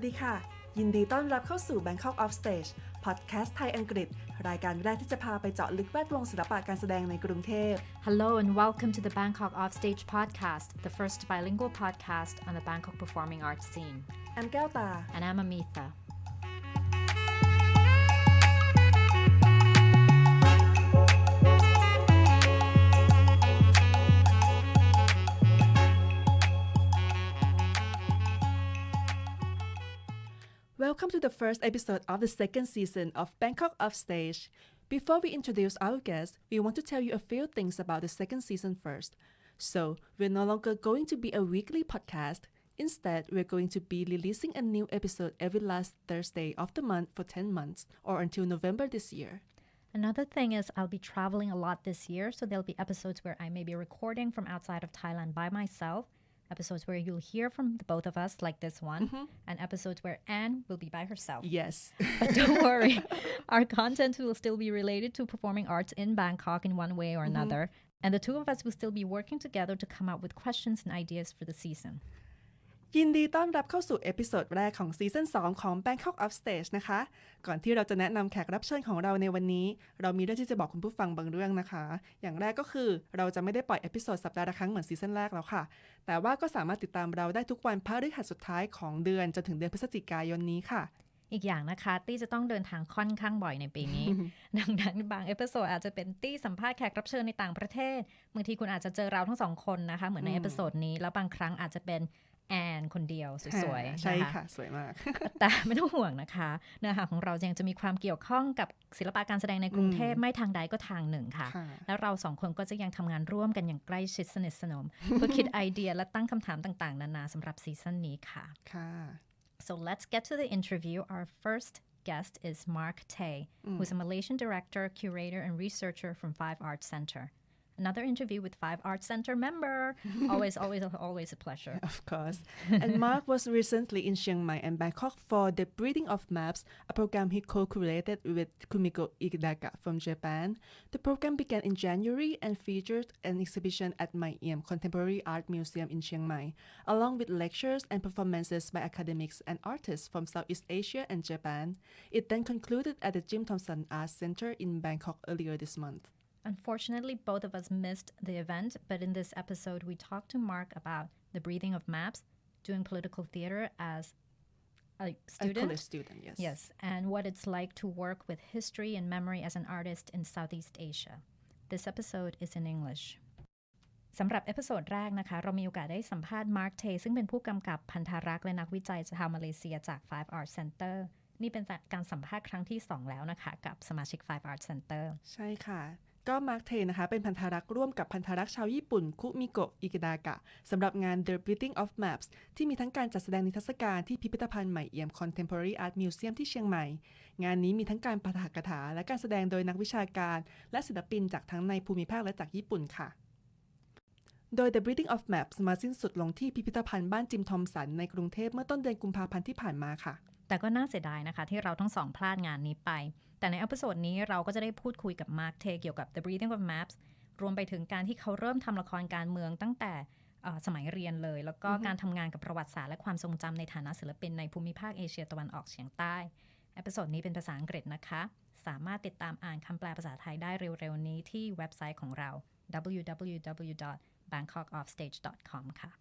ดีค่ะยินดีต้อนรับเข้าสู่ Bangkok Off Stage Podcast ไทยอังกฤษรายการแรกที่จะพาไปเจาะลึกแวดวงศิลปะการแสดงในกรุงเทพ Hello and welcome to the Bangkok Offstage podcast, the first bilingual podcast on the Bangkok performing arts scene. แอมแก้วตา And I'm Amitha. Welcome to the first episode of the second season of Bangkok Offstage. Before we introduce our guests, we want to tell you a few things about the second season first. So, we're no longer going to be a weekly podcast. Instead, we're going to be releasing a new episode every last Thursday of the month for 10 months, or until November this year. Another thing is I'll be traveling a lot this year, so there'll be episodes where I may be recording from outside of Thailand by myself, episodes where you'll hear from the both of us like this one, and episodes where Anne will be by herself. Yes. But don't worry, our content will still be related to performing arts in Bangkok in one way or another, and the two of us will still be working together to come up with questions and ideas for the season. ยินดีต้อนรับเข้าสู่เอพิโซดแรกของซีซั่น2ของ Bangkok Offstage นะคะ ก่อนที่เราจะแนะนำแขกรับเชิญของเราในวันนี้เรามีเรื่องที่จะบอกคุณผู้ฟังบางเรื่องนะคะ อย่างแรกก็คือเราจะไม่ได้ปล่อยเอพิโซดสัปดาห์ละครั้งเหมือนซีซั่นแรกแล้วค่ะ แต่ว่าก็สามารถติดตามเราได้ทุกวันพฤหัสสุดท้ายของเดือนจนถึงเดือนพฤศจิกายนนี้ค่ะ อีกอย่างนะคะตี้จะต้องเดินทางค่อนข้างบ่อยในปีนี้ ดังนั้นบางเอพิโซดอาจจะเป็นตี้สัมภาษณ์แขกรับเชิญในต่างประเทศบางทีคุณอาจจะเจอเราทั้งสองคนนะคะเหมือนในเอพิโซดนี้แล้วบางครั้งอาจจะเป็นแอนคนเดียวสวยๆ ใช่ นะคะ ค่ะสวยมาก แต่ไม่ต้องห่วงนะคะเนื้อหาของเรายังจะมีความเกี่ยวข้องกับศิลปะการแสดงในกรุงเทพไม่ทางใดก็ทางหนึ่งค่ะ แล้วเราสองคนก็จะยังทำงานร่วมกันอย่างใกล้ชิดสนิทสนม เพื่อคิดไอเดียและตั้งคำถามต่างๆนานาสำหรับซีซั่นนี้ค่ะ So let's get to the interview. Our first guest is Mark Teh, who's a Malaysian director, curator, and researcher from Five Arts Center. Another interview with Five Arts Center member. Always a pleasure. Of course. And Mark was recently in Chiang Mai and Bangkok for The Breeding of Maps, a program he co-curated with Kumiko Idaka from Japan. The program began in January and featured an exhibition at Maiiam Contemporary Art Museum in Chiang Mai, along with lectures and performances by academics and artists from Southeast Asia and Japan. It then concluded at the Jim Thompson House Center in Bangkok earlier this month. Unfortunately, both of us missed the event, but in this episode, we talked to Mark about the breathing of maps, doing political theater as a student. A college student, yes. Yes, and what it's like to work with history and memory as an artist in Southeast Asia. This episode is in English. สำหรับเอพิโซดแรกนะคะเรามีโอกาสได้สัมภาษณ์ Mark Teh ซึ่งเป็นผู้กำกับพันธรักษ์และนักวิจัยชาวมาเลเซียจาก Five Arts Center นี่เป็นการสัมภาษณ์ครั้งที่2แล้วนะคะกับสมาชิก Five Arts Center ใช่ค่ะก็มาร์คเทนะคะเป็นพันธรักษ์ร่วมกับพันธรักษ์ชาวญี่ปุ่นคุมิโกะอิกิดากะสำหรับงาน The Breeding of Maps ที่มีทั้งการจัดแสดงนิทรรศการที่พิพิธภัณฑ์ใหม่เอี่ยม Contemporary Art Museum ที่เชียงใหม่งานนี้มีทั้งการปาฐกถาและการแสดงโดยนักวิชาการและศิลปินจากทั้งในภูมิภาคและจากญี่ปุ่นค่ะโดย The Breeding of Maps มาสิ้นสุดลงที่พิพิธภัณฑ์บ้านจิมทอมสันในกรุงเทพเมื่อต้นเดือนกุมภาพันธ์ที่ผ่านมาค่ะแต่ก็น่าเสียดายนะคะที่เราทั้งสองพลาดงานนี้ไปแต่ในเอพิโซดนี้เราก็จะได้พูดคุยกับ Mark Teh เกี่ยวกับ The Breeding of Maps รวมไปถึงการที่เขาเริ่มทำละครการเมืองตั้งแต่สมัยเรียนเลยแล้วก็การทำงานกับประวัติศาสตร์และความทรงจำในฐานะศิลปินในภูมิภาคเอเชียตะวันออกเฉียงใต้เอพิโซดนี้เป็นภาษาอังกฤษนะคะสามารถติดตามอ่านคำแปลภาษาไทยได้เร็วๆนี้ที่เว็บไซต์ของเรา www.bangkokoffstage.com ค่ะ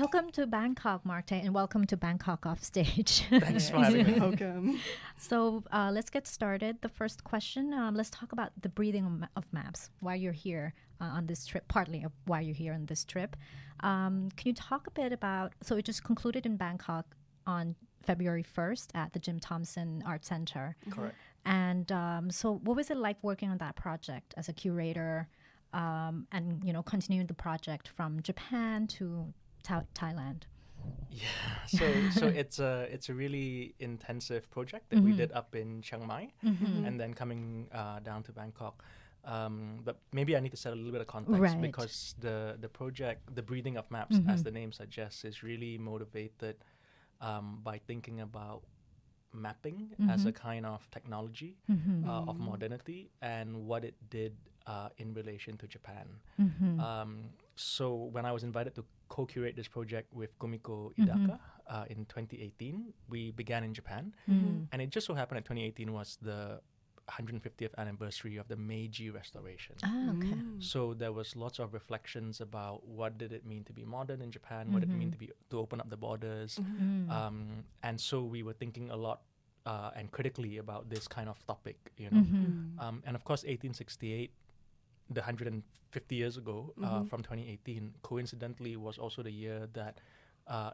Welcome to Bangkok, Mark Teh, and welcome to Bangkok Offstage. Thanks for having me. Welcome. So let's get started. The first question, let's talk about the breathing of maps, why you're here on this trip, partly of why you're here on this trip. Can you talk a bit about, so it just concluded in Bangkok on February 1st at the Jim Thompson Art Center. Correct. And so what was it like working on that project as a curator and, you know, continuing the project from Japan to Thailand? Yeah, so it's a really intensive project that we did up in Chiang Mai and then coming down to Bangkok. But maybe I need to set a little bit of context because the project, the Breathing of Maps, as the name suggests, is really motivated by thinking about mapping as a kind of technology of modernity and what it did in relation to Japan. So when I was invited to co-curate this project with Kumiko Idaka in 2018, we began in Japan, and it just so happened that 2018 was the 150th anniversary of the Meiji Restoration. Okay. So there was lots of reflections about what did it mean to be modern in Japan, what did it mean to open up the borders, and so we were thinking a lot and critically about this kind of topic, you know. And of course, 1868, the 150 years ago from 2018, coincidentally was also the year that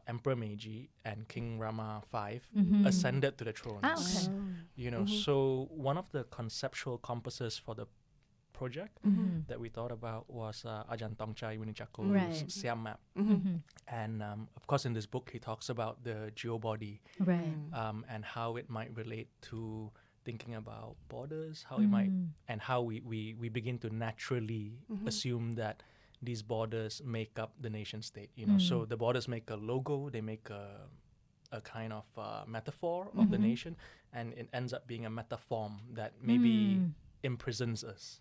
Emperor Meiji and King Rama V ascended to the throne. Okay. You know, so one of the conceptual compasses for the project that we thought about was Ajahn Tongchai Winichako's Right. Siam map. And of course, in this book, he talks about the geobody Right. and how it might relate to thinking about borders, how it might, and how we begin to naturally assume that these borders make up the nation state, you know. So the borders make a logo, they make a kind of metaphor of the nation, and it ends up being a metaform that maybe imprisons us.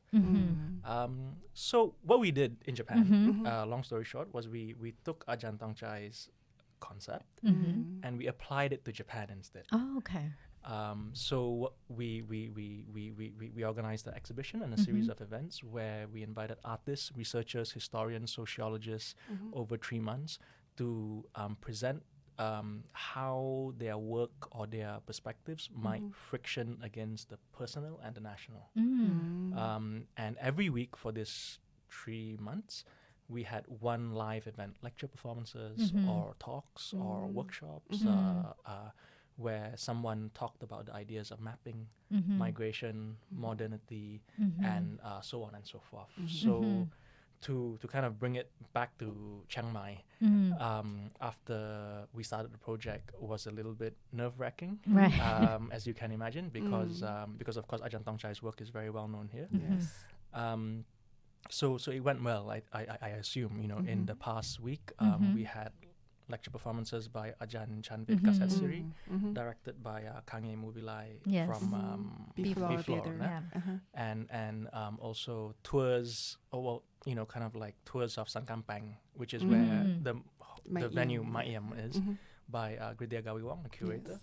So what we did in Japan, long story short, was we took Ajahn Tongchai's concept and we applied it to Japan instead. Oh, okay. So we organized an exhibition and a series of events where we invited artists, researchers, historians, sociologists over 3 months to present how their work or their perspectives might friction against the personal and the national. And every week for this 3 months, we had one live event, lecture performances or talks or workshops where someone talked about the ideas of mapping, migration, modernity, and so on and so forth. So to kind of bring it back to Chiang Mai, after we started the project was a little bit nerve-wracking, Right. As you can imagine, because of course Ajahn Tongchai's work is very well known here. Yes. So it went well. I assume, you know, in the past week we had lecture performances by Ajahn Chanvit Kasatsiri, directed by Kange Muvilai Yes. from B-Floor B-Floor, Theatre. né? Yeah. And also tours, or well, you know, kind of like tours of Sankampang, which is where the Maiiam. venue Maiiam is, by Gridia Gawiwong, the curator,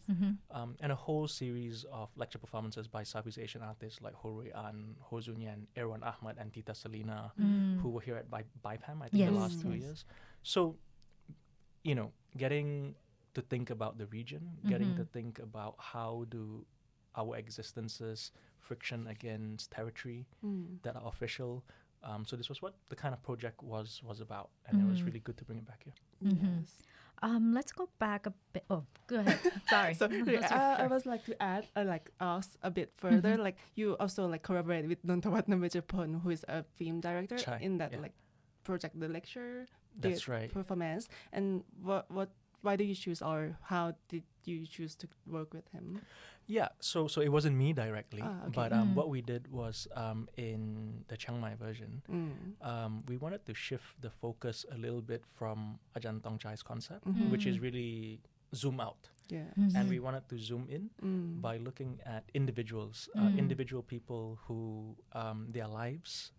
and a whole series of lecture performances by Southeast Asian artists like Ho Rui An, Ho Zun Yen, Erwan Ahmad, and Tita Selina, who were here at BIPAM, I think, Yes. the last 2 years. So, you know, getting to think about the region, getting to think about how do our existences friction against territory that are official. So this was what the kind of project was about, and it was really good to bring it back here. Yes. Let's go back a bit. Oh, go ahead. Sorry. So I was like to add, ask a bit further. Like you also like collaborate with Nontawat Namejapon, who is a film director Chai, in that yeah. like project, the lecture, That's the right. performance. And why do you choose, or how did you choose to work with him? Yeah, so it wasn't me directly, Okay. but what we did was in the Chiang Mai version, we wanted to shift the focus a little bit from Ajahn Tongchai's concept, which is really zoom out. Yeah. And we wanted to zoom in by looking at individuals, individual people who their lives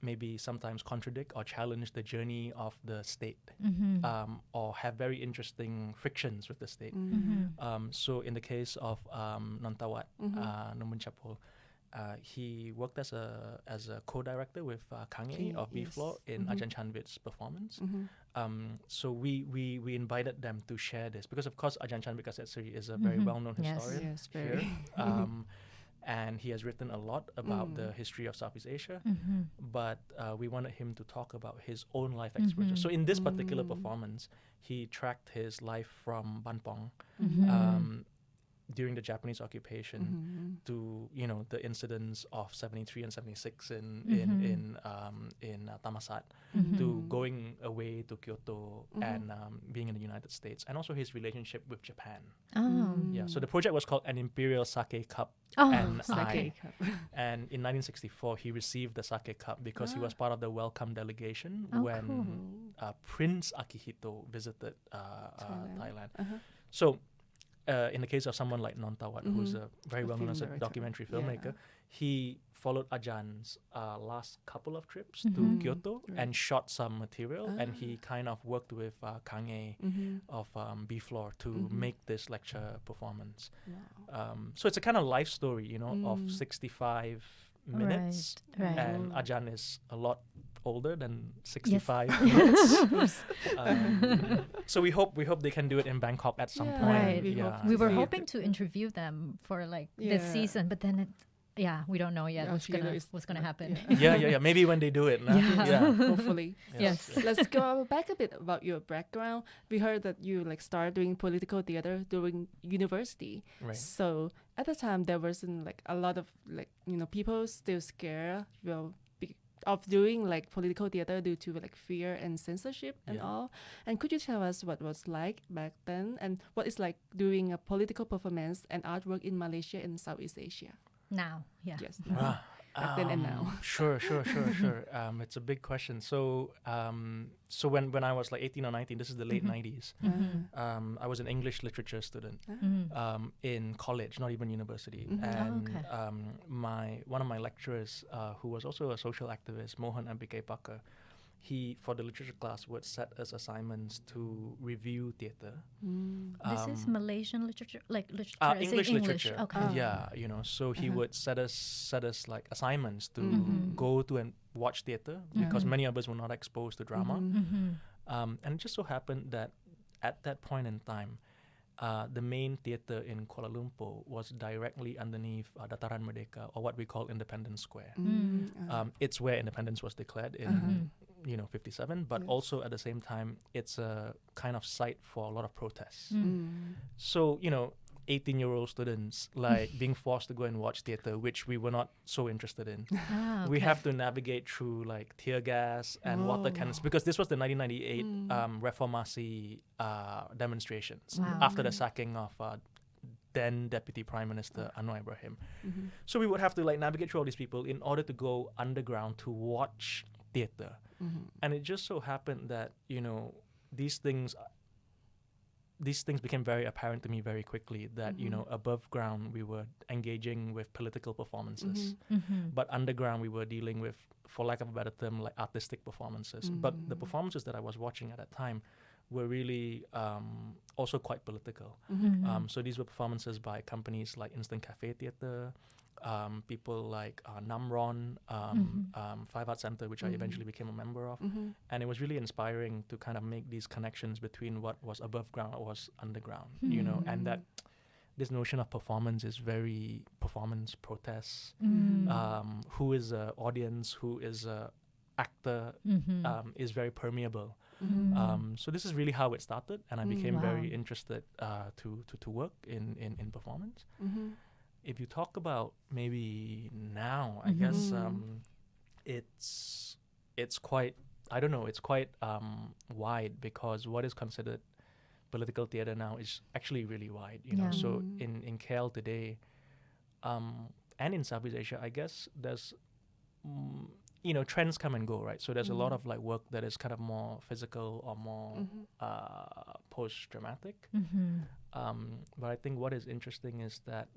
maybe sometimes contradict or challenge the journey of the state, or have very interesting frictions with the state. So in the case of Nontawat Nomunchapol, he worked as a co-director with Kange of B-Floor in Ajahn Chanvit's performance. So we invited them to share this because, of course, Ajahn Chanvit Kasatsiri is a very well-known Yes. historian Yes, very. here. And he has written a lot about the history of Southeast Asia, but we wanted him to talk about his own life experiences. So in this particular performance, he tracked his life from Banpong during the Japanese occupation to, you know, the incidents of 73 and 76 in Thammasat, to going away to Kyoto and being in the United States, and also his relationship with Japan. Yeah, so the project was called An Imperial Sake Cup and Sake I. cup. And in 1964, he received the Sake Cup because he was part of the welcome delegation when Prince Akihito visited Thailand. So in the case of someone like Nontawat, who's a very well-known as a documentary filmmaker, he followed Ajah's last couple of trips to Kyoto and shot some material, and he kind of worked with Kang A of B-Floor to make this lecture performance. So it's a kind of life story, you know, of 65 minutes, and Ajahn is a lot older than 65 minutes. So we hope they can do it in Bangkok at some point. We were hoping to interview them for like this season, but then we don't know yet what's gonna happen. Maybe when they do it. Hopefully. Yes. Let's go back a bit about your background. We heard that you like started doing political theater during university. Right. So at the time there wasn't like a lot of like, you know, people still scared of doing like political theater due to like fear and censorship and all. And could you tell us what was like back then and what is like doing a political performance and artwork in Malaysia and Southeast Asia? Now, Yes. Back then and now. Sure. It's a big question. So when I was like 18 or 19, this is the late 90s, I was an English literature student in college, not even university. And one of my lecturers, who was also a social activist, Mohan Ambikepaka, he, for the literature class, would set us assignments to review theatre. This is Malaysian literature, like literature. English literature. Okay. Yeah, you know, so he would set us like assignments to go to and watch theatre because many of us were not exposed to drama. And it just so happened that at that point in time, the main theatre in Kuala Lumpur was directly underneath Dataran Merdeka, or what we call Independence Square. It's where independence was declared in 57, but also at the same time, it's a kind of site for a lot of protests. So, 18-year-old students like being forced to go and watch theatre, which we were not so interested in. We have to navigate through like tear gas and water cannons because this was the 1998 Reformasi demonstrations after the sacking of then Deputy Prime Minister Anwar Ibrahim. So we would have to like navigate through all these people in order to go underground to watch theatre. And it just so happened that, these things became very apparent to me very quickly that, above ground we were engaging with political performances, but underground we were dealing with, for lack of a better term, like artistic performances. But the performances that I was watching at that time were really also quite political. So these were performances by companies like Instant Cafe Theatre, people like Namron, Five Arts Center, which I eventually became a member of. And it was really inspiring to kind of make these connections between what was above ground and what was underground, and that this notion of performance is very performance, protests, who is an audience, who is an actor, is very permeable. So this is really how it started, and I became very interested to work in performance. If you talk about maybe now, I guess it's quite, I don't know, it's quite wide, because what is considered political theatre now is actually really wide, So in KL today, and in Southeast Asia, I guess there's trends come and go, right? So there's a lot of like work that is kind of more physical or more post-dramatic. But I think what is interesting is that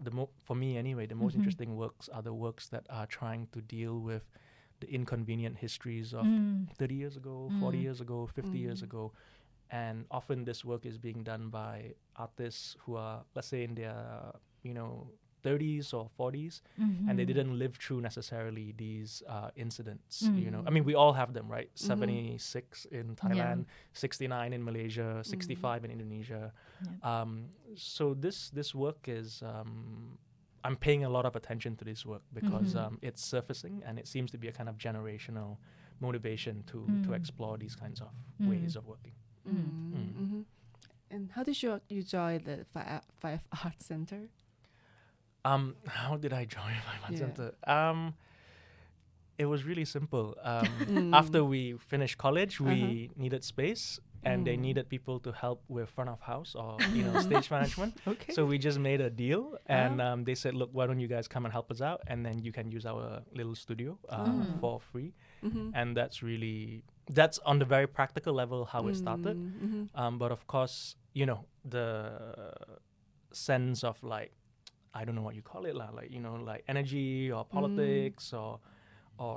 for me anyway, the most interesting works are the works that are trying to deal with the inconvenient histories of 30 years ago, 40 years ago, 50 years ago. And often this work is being done by artists who are, let's say, in their 30s or 40s, and they didn't live through necessarily these incidents. I mean, we all have them, right? 76 in Thailand, 69 in Malaysia, 65 in Indonesia. So this work is, I'm paying a lot of attention to this work because it's surfacing, and it seems to be a kind of generational motivation to explore these kinds of ways of working. And how did you join the Five Arts Center? How did I join Maiiam Center? It was really simple. After we finished college, we needed space, and they needed people to help with front of house or stage management. So we just made a deal, and they said, "Look, why don't you guys come and help us out, and then you can use our little studio for free." And that's on the very practical level how it started. But of course, sense of like, I don't know what you call it, like, you know, like energy or politics or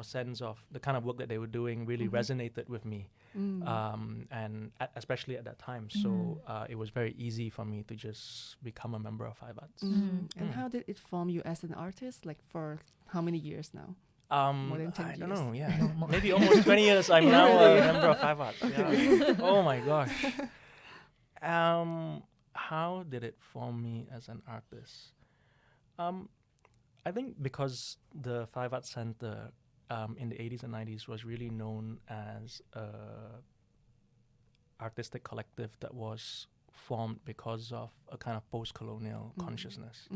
sense of the kind of work that they were doing really resonated with me. And especially at that time. So it was very easy for me to just become a member of Five Arts. And how did it form you as an artist? Like for how many years now? More than 10 years. I don't know, yeah. Maybe almost 20 years I'm now a member of Five Arts. Yeah. Oh my gosh. How did it form me as an artist? I think because the Five Arts Center in the 80s and 90s was really known as an artistic collective that was formed because of a kind of post-colonial consciousness.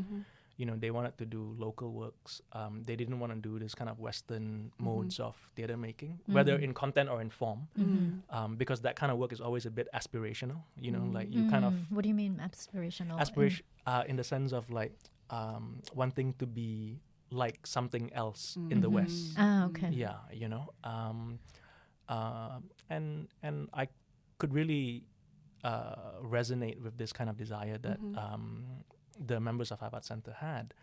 You know, they wanted to do local works. They didn't want to do this kind of Western modes of theater making, whether in content or in form, because that kind of work is always a bit aspirational. You know, like you kind of. What do you mean aspirational? In the sense of like wanting to be like something else in the West. Ah, okay. Yeah, you know, and I could really resonate with this kind of desire that the members of Five Arts Center had.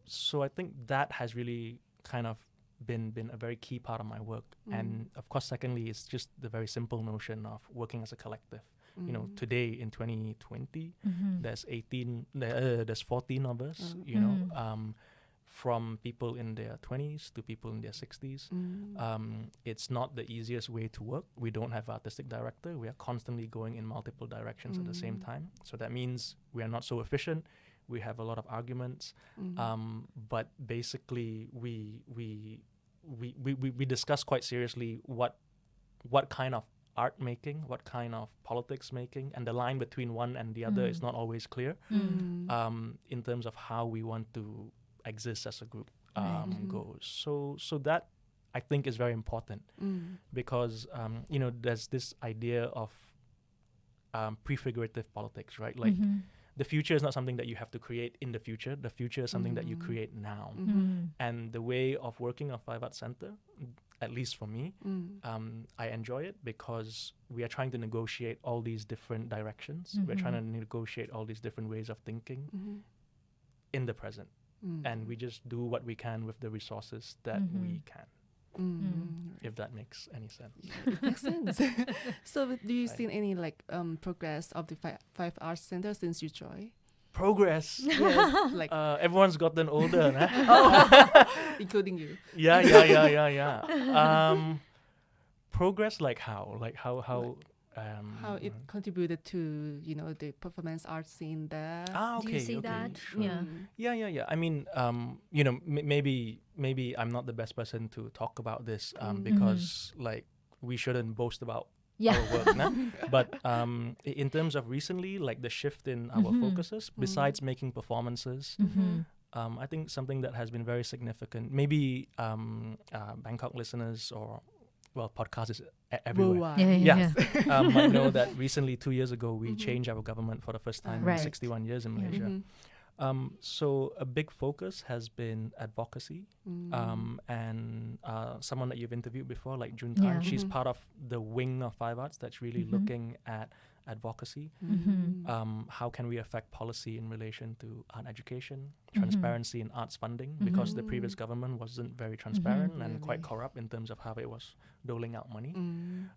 So I think that has really kind of been a very key part of my work. And of course, secondly, it's just the very simple notion of working as a collective. You know, today in 2020, there's 14 of us, you know, from people in their 20s to people in their 60s. It's not the easiest way to work. We don't have artistic director. We are constantly going in multiple directions at the same time. So that means we are not so efficient. We have a lot of arguments. But basically, we discuss quite seriously what kind of art making, what kind of politics making, and the line between one and the other is not always clear in terms of how we want to exist as a group goes. So that I think is very important because you know, there's this idea of prefigurative politics, right? Like the future is not something that you have to create in the future. The future is something that you create now. And the way of working of Five Arts Center, at least for me, I enjoy it because we are trying to negotiate all these different directions. We're trying to negotiate all these different ways of thinking in the present. And we just do what we can with the resources that we can. If that makes any sense. It makes sense. So do you see any like progress of the Five Arts Center since you joined? Progress. Yes, like everyone's gotten older, nah? including you. Yeah. Progress, like how? Like how how it contributed to, you know, the performance art scene there. Okay. Do you see that? Sure. Yeah. I mean, you know, maybe I'm not the best person to talk about this because like we shouldn't boast about our work, nah? But in terms of recently, like the shift in our focuses, besides making performances, I think something that has been very significant, maybe Bangkok listeners or podcast is everywhere. Might know that recently, 2 years ago, we changed our government for the first time in 61 years in Malaysia. So a big focus has been advocacy. And someone that you've interviewed before, like Jim Thompson, she's part of the wing of Five Arts that's really looking at advocacy. How can we affect policy in relation to art education, transparency in arts funding, because the previous government wasn't very transparent and quite corrupt in terms of how it was doling out money.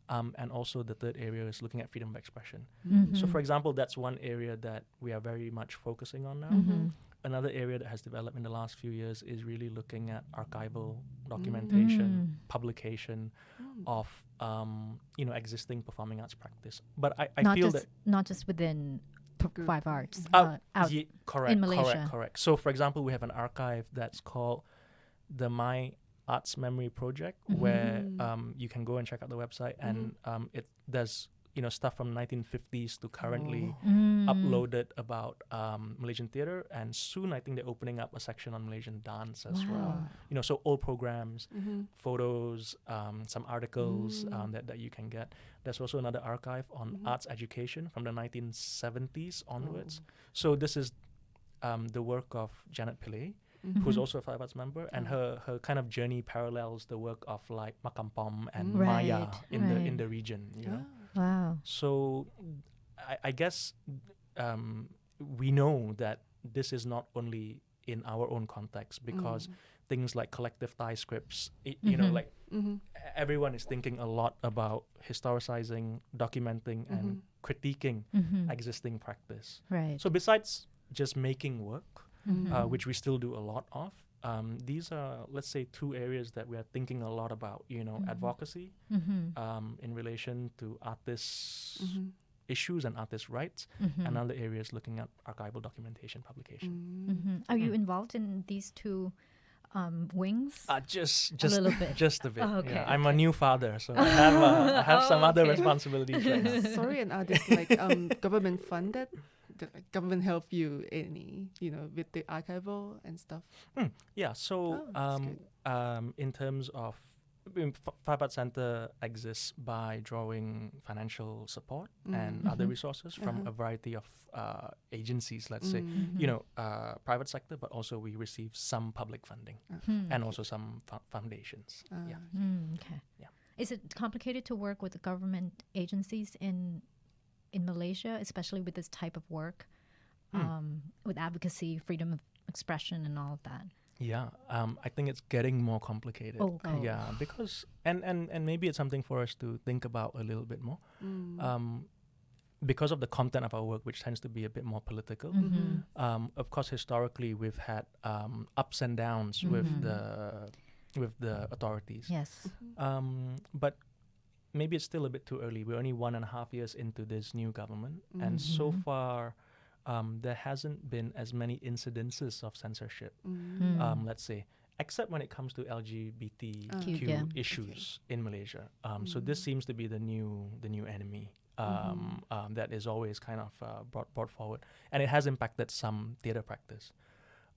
And also the third area is looking at freedom of expression. So for example, that's one area that we are very much focusing on now. Another area that has developed in the last few years is really looking at archival documentation, publication of you know, existing performing arts practice. But I feel that not just within Five Arts, out correct, in Malaysia. Correct. So for example, we have an archive that's called the My Arts Memory Project, where you can go and check out the website, and there's, you know, stuff from 1950s to currently uploaded about Malaysian theatre, and soon I think they're opening up a section on Malaysian dance as well. You know, so old programs, photos, some articles that you can get. There's also another archive on arts education from the 1970s onwards. So this is the work of Janet Pillay, who's also a Five Arts member, and her kind of journey parallels the work of like Makampom and Maya in the region, you know. Wow. So I guess we know that this is not only in our own context because things like collective Thai scripts, you know, like everyone is thinking a lot about historicizing, documenting, and critiquing existing practice. Right. So besides just making work, which we still do a lot of, these are, let's say, two areas that we are thinking a lot about, you know, advocacy in relation to artists' issues and artists' rights, and other areas looking at archival documentation publication. Are you involved in these two wings? Just a little bit. Just a bit. Oh, okay, yeah. I'm a new father, so I have some other responsibilities right now. Sorry, and are these like government funded? Did like, government help you any, you know, with the archival and stuff? Yeah. So in terms of Five Art Center exists by drawing financial support and other resources from a variety of agencies, let's say, you know, private sector, but also we receive some public funding and also some foundations. Okay. Yeah. Is it complicated to work with the government agencies in Malaysia, especially with this type of work, with advocacy, freedom of expression, and all of that? Yeah, I think it's getting more complicated. Okay. Yeah, because and maybe it's something for us to think about a little bit more. Because of the content of our work, which tends to be a bit more political. Of course, historically we've had ups and downs with the authorities. Yes. But maybe it's still a bit too early. We're only 1.5 years into this new government, and so far. There hasn't been as many incidences of censorship, let's say, except when it comes to LGBTQ issues in Malaysia. So this seems to be the new enemy that is always kind of brought forward, and it has impacted some theatre practice.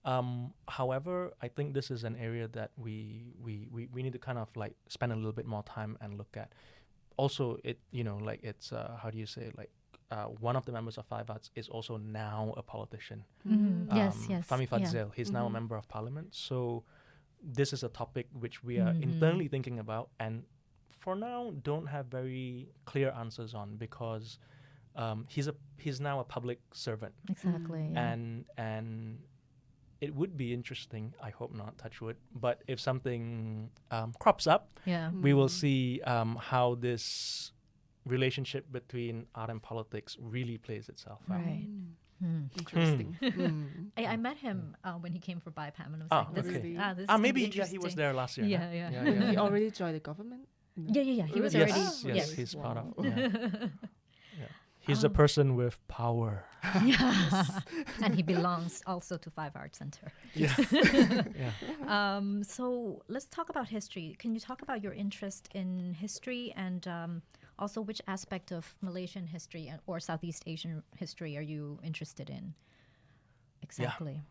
However, I think this is an area that we need to kind of like spend a little bit more time and look at. Also, it like it's how do you say like. One of the members of Five Arts is also now a politician. Yes. Fahmi Fadzil, he's now a member of parliament. So this is a topic which we are internally thinking about, and for now don't have very clear answers on because he's now a public servant. Exactly. Yeah. And it would be interesting. I hope not, touch wood. But if something crops up, we will see how this relationship between art and politics really plays itself out. Right. Interesting. I met him when he came for BIPAM, and I was like, this is maybe interesting. he was there last year. Yeah. He already joined the government? No. Yeah. He was already. Yes, he's part of. He's a person with power. Yes. And he belongs also to Five Art Center. Yeah. So let's talk about history. Can you talk about your interest in history and also which aspect of Malaysian history or Southeast Asian history are you interested in? Exactly.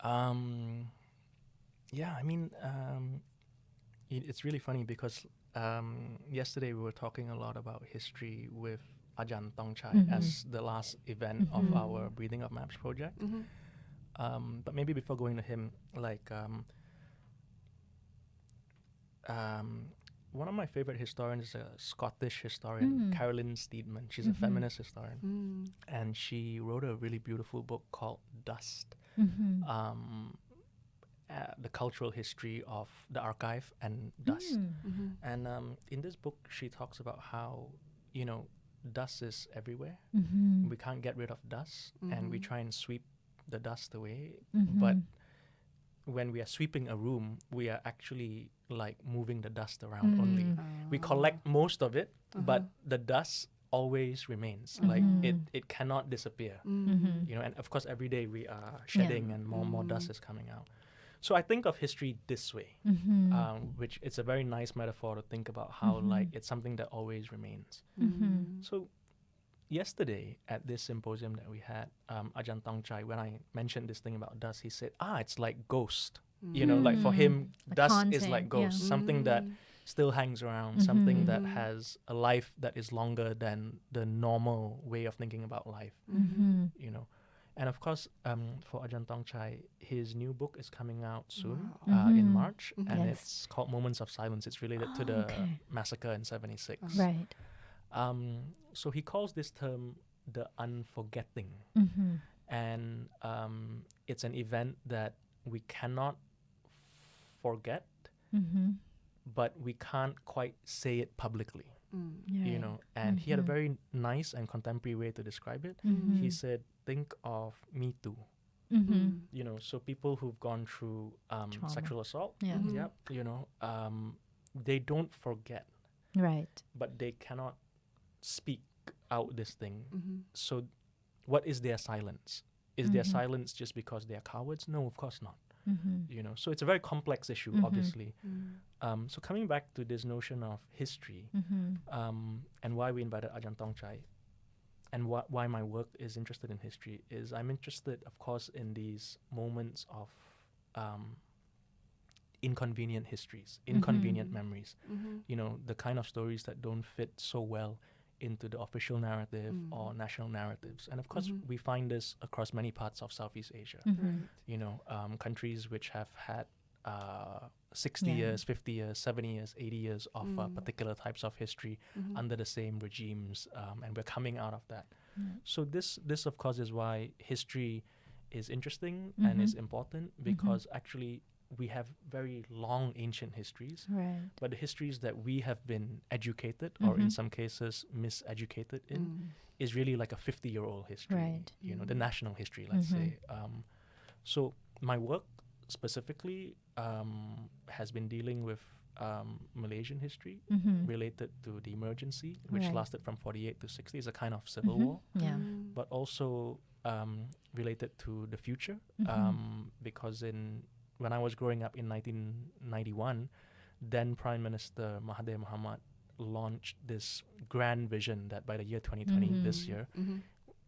I mean, it's really funny because yesterday we were talking a lot about history with Ajahn Tongchai as the last event of our Breathing of Maps project. But maybe before going to him, like one of my favorite historians is a Scottish historian, Carolyn Steedman. She's a feminist historian, and she wrote a really beautiful book called Dust, the cultural history of the archive and dust. And in this book, she talks about how, dust is everywhere. We can't get rid of dust, and we try and sweep the dust away. But when we are sweeping a room, we are actually like moving the dust around only. We collect most of it, but the dust always remains. Like it cannot disappear. And of course every day we are shedding and more dust is coming out. So I think of history this way, which it's a very nice metaphor to think about how like it's something that always remains. So yesterday at this symposium that we had, Ajahn Tongchai, when I mentioned this thing about dust, he said, it's like ghost. Like for him, like dust haunting, is like ghost, something that still hangs around, something that has a life that is longer than the normal way of thinking about life, And of course, for Ajahn Tongchai, his new book is coming out soon in March, and it's called Moments of Silence. It's related to the massacre in 76. Right. So he calls this term the unforgetting. and it's an event that we cannot forget, but we can't quite say it publicly. You know, and he had a very nice and contemporary way to describe it. He said, think of Me Too. You know, so people who've gone through sexual assault, you know, they don't forget, right, but they cannot speak out this thing. So what is their silence? Is their silence just because they are cowards? No, of course not. You know, so it's a very complex issue, obviously. So coming back to this notion of history, and why we invited Ajahn Tongchai, and why my work is interested in history, is I'm interested, of course, in these moments of inconvenient histories, inconvenient memories, you know, the kind of stories that don't fit so well into the official narrative or national narratives. And of course, we find this across many parts of Southeast Asia. You know, countries which have had 60 years, 50 years, 70 years, 80 years of particular types of history under the same regimes, and we're coming out of that. So this of course is why history is interesting and is important, because actually we have very long ancient histories, but the histories that we have been educated or in some cases miseducated in is really like a 50-year-old history, you know, the national history, let's say. So my work specifically has been dealing with Malaysian history related to the emergency, which lasted from 48 to 60. It's a kind of civil war, but also related to the future, because when I was growing up in 1991, then Prime Minister Mahathir Mohamad launched this grand vision that by the year 2020, this year,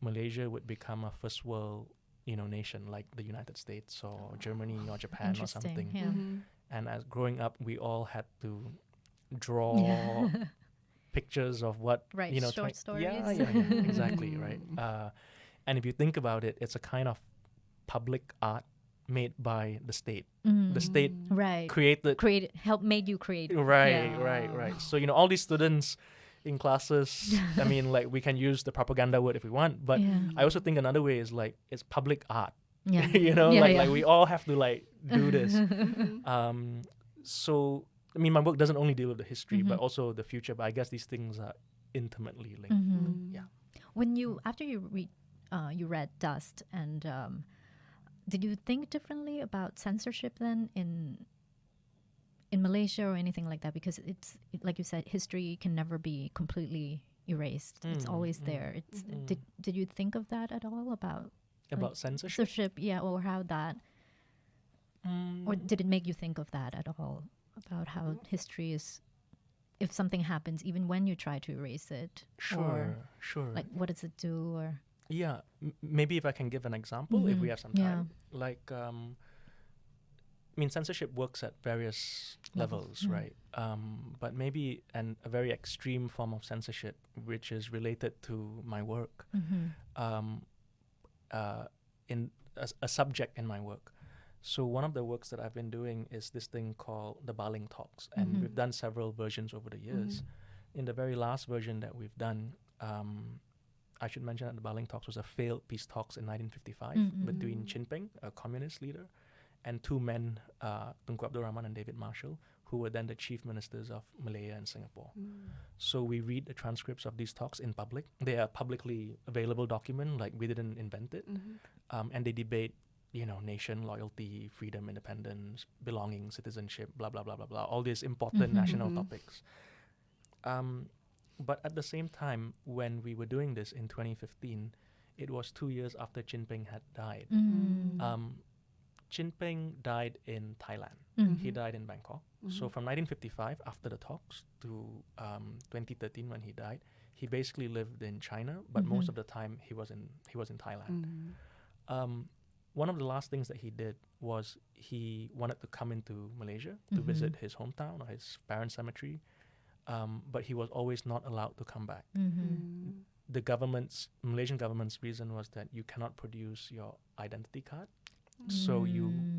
Malaysia would become a first world, you know, nation like the United States or Germany or Japan or something. And as growing up, we all had to draw pictures of what, you know, short stories. Exactly, right. And if you think about it, it's a kind of public art made by the state. The state created, helped made you create. Right. So, you know, all these students in classes, I mean, like, we can use the propaganda word if we want, but I also think another way is like, it's public art. You know, like we all have to like do this. So, I mean, my book doesn't only deal with the history, but also the future, but I guess these things are intimately linked. When after you read Dust, and did you think differently about censorship then in Malaysia or anything like that? Because it's like you said, history can never be completely erased. It's always there. Did you think of that at all about like, censorship? Yeah, or how that, or did it make you think of that at all, about how history is, if something happens, even when you try to erase it? Sure. Like, what does it do? Or maybe if I can give an example, if we have some time. Like, I mean, censorship works at various levels, right? But maybe a very extreme form of censorship, which is related to my work, in a subject in my work. So one of the works that I've been doing is this thing called the Baling Talks, and we've done several versions over the years. In the very last version that we've done, I should mention that the Baling Talks was a failed peace talks in 1955 between Chin Peng, a communist leader, and two men, Tunku Abdul Rahman and David Marshall, who were then the chief ministers of Malaya and Singapore. So we read the transcripts of these talks in public. They are publicly available document, like we didn't invent it. And they debate, you know, nation, loyalty, freedom, independence, belonging, citizenship, blah, blah, blah, blah, blah, all these important national topics. But at the same time, when we were doing this in 2015, it was 2 years after Chin Peng had died. Chin Peng died in Thailand. He died in Bangkok. So from 1955, after the talks, to 2013 when he died, he basically lived in China, but most of the time he was in Thailand. One of the last things that he did was he wanted to come into Malaysia to visit his hometown or his parents' cemetery, but he was always not allowed to come back. The Malaysian government's reason was that you cannot produce your identity card, so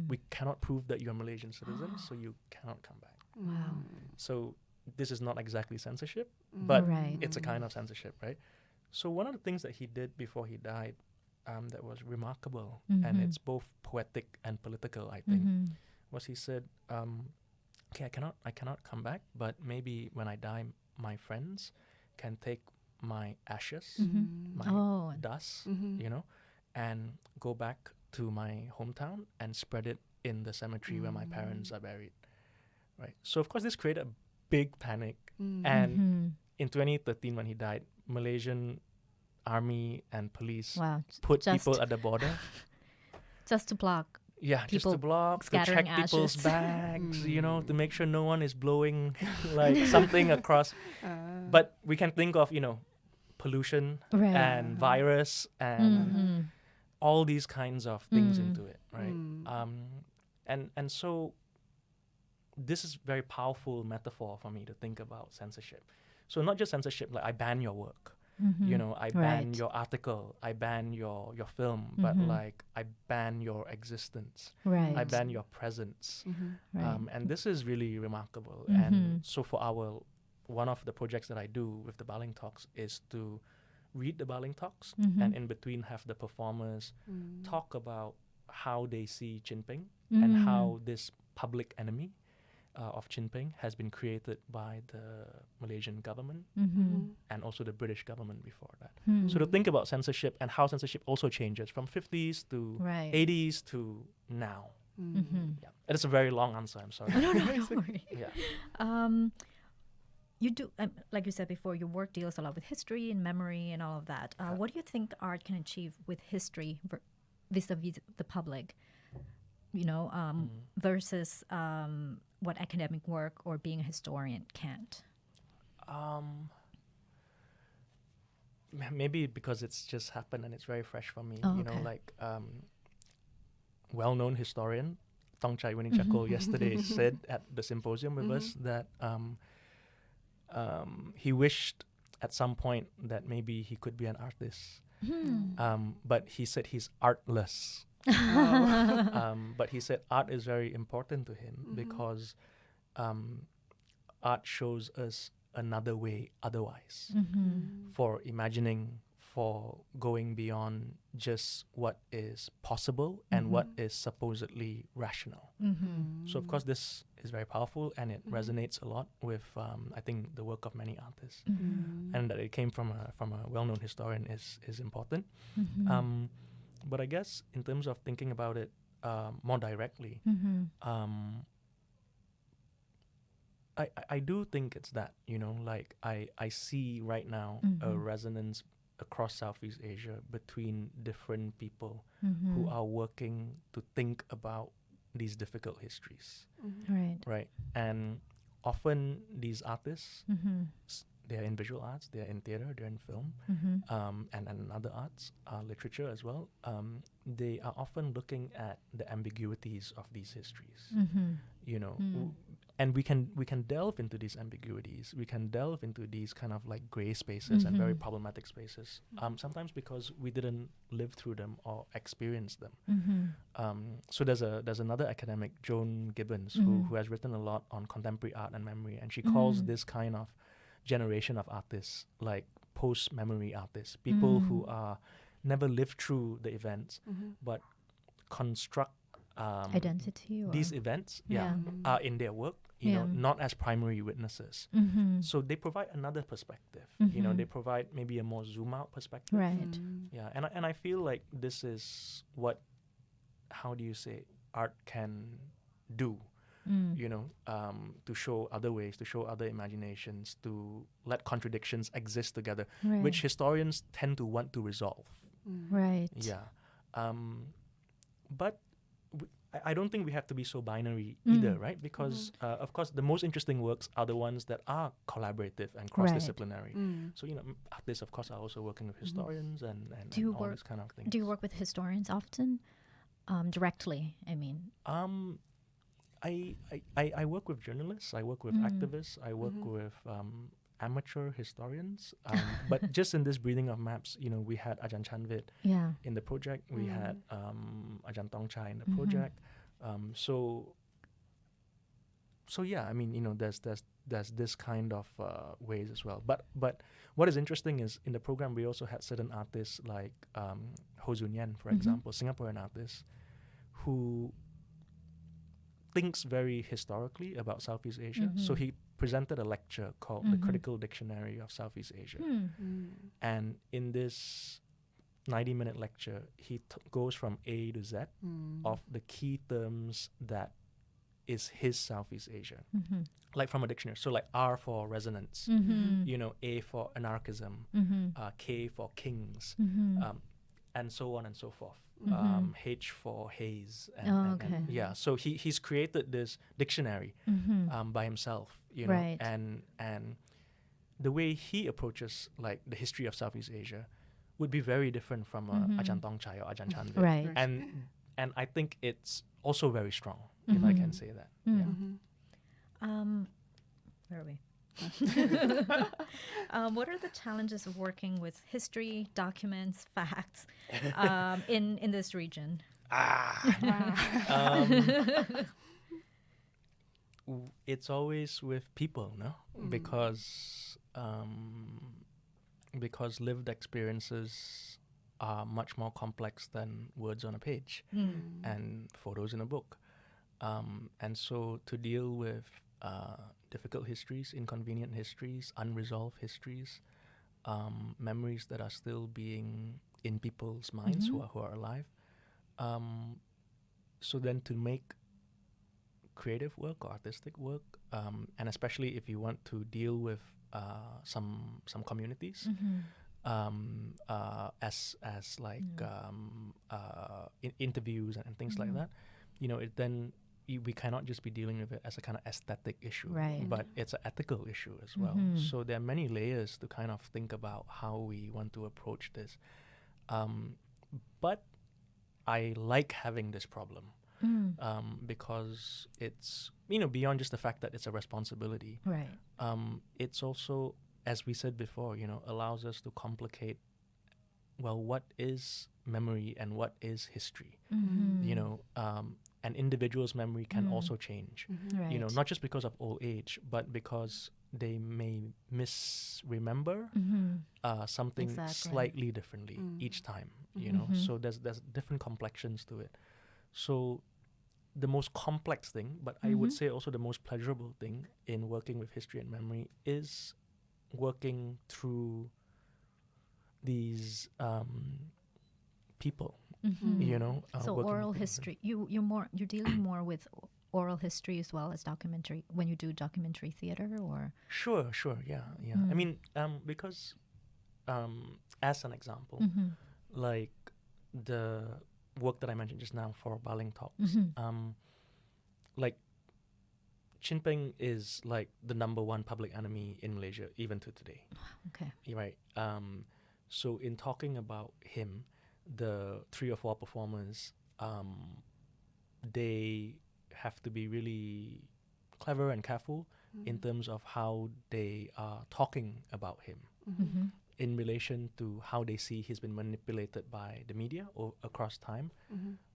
we cannot prove that you're a Malaysian citizen, so you cannot come back. Wow. So this is not exactly censorship, but it's a kind of censorship, right? So one of the things that he did before he died that was remarkable, and it's both poetic and political, I think, was he said, okay, I cannot come back, but maybe when I die, my friends can take my ashes, my dust, you know, and go back to my hometown and spread it in the cemetery where my parents are buried, right? So of course this created a big panic, and in 2013 when he died, Malaysian army and police put people at the border just to block just to block, to check people's bags, you know, to make sure no one is blowing like something across. But we can think of, you know, pollution and virus and all these kinds of things into it, right? And so this is very powerful metaphor for me to think about censorship. So not just censorship, like I ban your work. You know, I ban your article, I ban your film, but like I ban your existence, I ban your presence. And this is really remarkable. And so for one of the projects that I do with the Baling Talks is to read the Baling Talks and in between have the performers talk about how they see Jinping and how this public enemy of Jinping has been created by the Malaysian government and also the British government before that. So to think about censorship and how censorship also changes from 50s to 80s to now. Yeah. And it's a very long answer, I'm sorry. No, don't worry. Yeah. You do, like you said before, your work deals a lot with history and memory and all of that. What do you think art can achieve with history vis-a-vis the public, you know, versus what academic work or being a historian can't? Maybe because it's just happened and it's very fresh for me. You know, like well-known historian Tong Chai Winning yesterday said at the symposium with us that he wished at some point that maybe he could be an artist. But he said he's artless. But he said art is very important to him because art shows us another way otherwise for imagining, for going beyond just what is possible and what is supposedly rational. So of course this is very powerful and it resonates a lot with I think the work of many artists, and that it came from a well-known historian is important. But I guess in terms of thinking about it more directly, I do think it's that, you know, like I see right now a resonance across Southeast Asia between different people who are working to think about these difficult histories. Right. And often these artists, they're in visual arts, they're in theater, they're in film, and other arts, literature as well. They are often looking at the ambiguities of these histories, you know, and we can delve into these ambiguities. We can delve into these kind of like gray spaces and very problematic spaces. Sometimes because we didn't live through them or experience them. So there's another academic, Joan Gibbons, who has written a lot on contemporary art and memory, and she calls this kind of generation of artists like post-memory artists, people who are never lived through the events but construct identity or these events in their work, you know, not as primary witnesses. So they provide another perspective, you know, they provide maybe a more zoom out perspective. Yeah, and I feel like this is what, how do you say, art can do. You know, to show other ways, to show other imaginations, to let contradictions exist together, which historians tend to want to resolve. Yeah. But I don't think we have to be so binary either, right? Because, of course, the most interesting works are the ones that are collaborative and cross-disciplinary. So, you know, artists, of course, are also working with historians and all these kind of things. Do you work with historians often? Directly, I mean. I work with journalists, I work with activists, I work with amateur historians. But just in this breathing of maps, you know, we had Ajahn Chanvit in the project, we had Ajahn Tong Chai in the project. So so yeah, I mean, there's this kind of ways as well. But what is interesting is in the program we also had certain artists like Ho Jun Yen, for example, Singaporean artist, who thinks very historically about Southeast Asia. So he presented a lecture called The Critical Dictionary of Southeast Asia. And in this 90-minute lecture, he goes from A to Z of the key terms that is his Southeast Asia, like from a dictionary. So like R for resonance, A for anarchism, K for kings, and so on and so forth. H for haze, and yeah. So he's created this dictionary by himself, right. and the way he approaches like the history of Southeast Asia would be very different from Ajahn Tongchai or Ajahn Chandra. Right. And I think it's also very strong, if I can say that. Yeah. Where are we? What are the challenges of working with history, documents, facts in this region? It's always with people, no? Because lived experiences are much more complex than words on a page and photos in a book. And so to deal with difficult histories, inconvenient histories, unresolved histories, memories that are still being in people's minds who are alive. So then to make creative work or artistic work, and especially if you want to deal with some communities, as like interviews and things like that, we cannot just be dealing with it as a kind of aesthetic issue, right. but it's an ethical issue as well. So there are many layers to kind of think about how we want to approach this. But I like having this problem because it's, beyond just the fact that it's a responsibility. Right. It's also, as we said before, allows us to complicate, well, what is memory and what is history? An individual's memory can also change, Right. Not just because of old age, but because they may misremember something slightly differently each time, So there's different complexions to it. So the most complex thing, but I would say also the most pleasurable thing in working with history and memory is working through these people. So oral history. You're dealing more with oral history as well as documentary when you do documentary theater, or Sure, yeah. I mean, because as an example, like the work that I mentioned just now for Baling Talks, like Chin Peng is like the number one public enemy in Malaysia even to today. Okay. Right. So in talking about him, the 3 or 4 performers, they have to be really clever and careful in terms of how they are talking about him in relation to how they see he's been manipulated by the media or across time.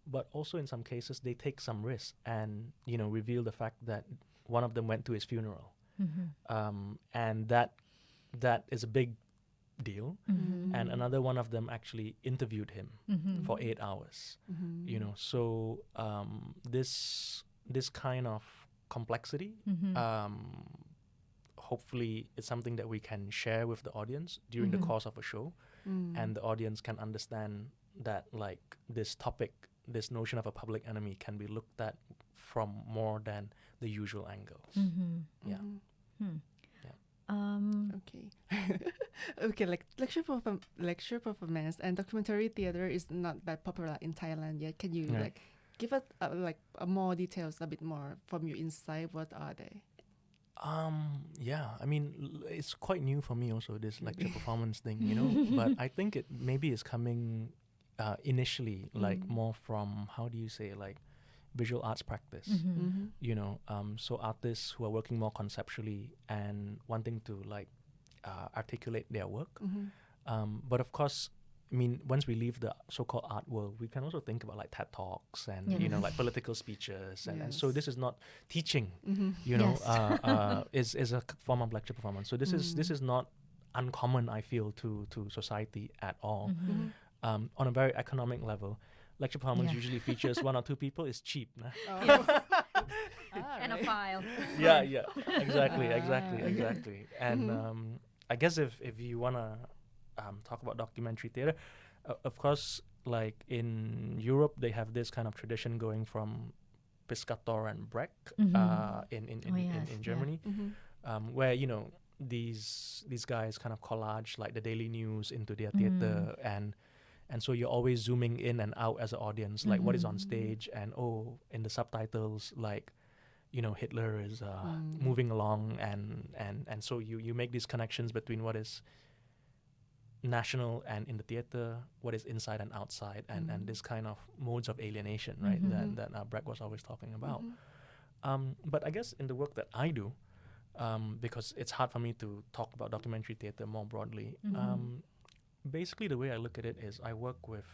But also in some cases they take some risks and reveal the fact that one of them went to his funeral, and that is a big deal. And another one of them actually interviewed him for 8 hours. So this kind of complexity, hopefully it's something that we can share with the audience during the course of a show, and the audience can understand that like this topic, this notion of a public enemy can be looked at from more than the usual angles. Okay, like lecture performance and documentary theater is not that popular in Thailand yet. Can you like give us more details, a bit more from your insight? What are they? I mean, it's quite new for me also, this lecture performance thing, but I think it maybe is coming initially like more from, how do you say, like visual arts practice, so artists who are working more conceptually and wanting to like articulate their work, but of course I mean, once we leave the so-called art world, we can also think about like TED Talks and, like political speeches. And so this is not teaching, is a form of lecture performance. So this is not uncommon, I feel, to society at all. On a very economic level, lecture performance usually features one or two people. It's cheap. And a file. Yeah, exactly. And I guess if you want to talk about documentary theater, of course, like in Europe, they have this kind of tradition going from Piscator and Brecht in Germany, where, these guys kind of collage like the daily news into their theater, and so you're always zooming in and out as an audience, like what is on stage, and in the subtitles, like, Hitler is moving along, and so you make these connections between what is national and in the theater, what is inside and outside, and this kind of modes of alienation, right, that Brecht was always talking about. But I guess in the work that I do, because it's hard for me to talk about documentary theater more broadly, basically the way I look at it is I work with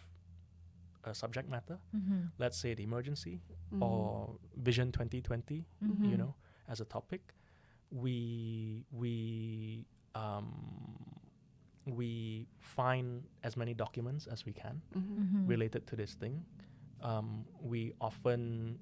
a subject matter, let's say the emergency or Vision 2020, as a topic. We find as many documents as we can related to this thing. We often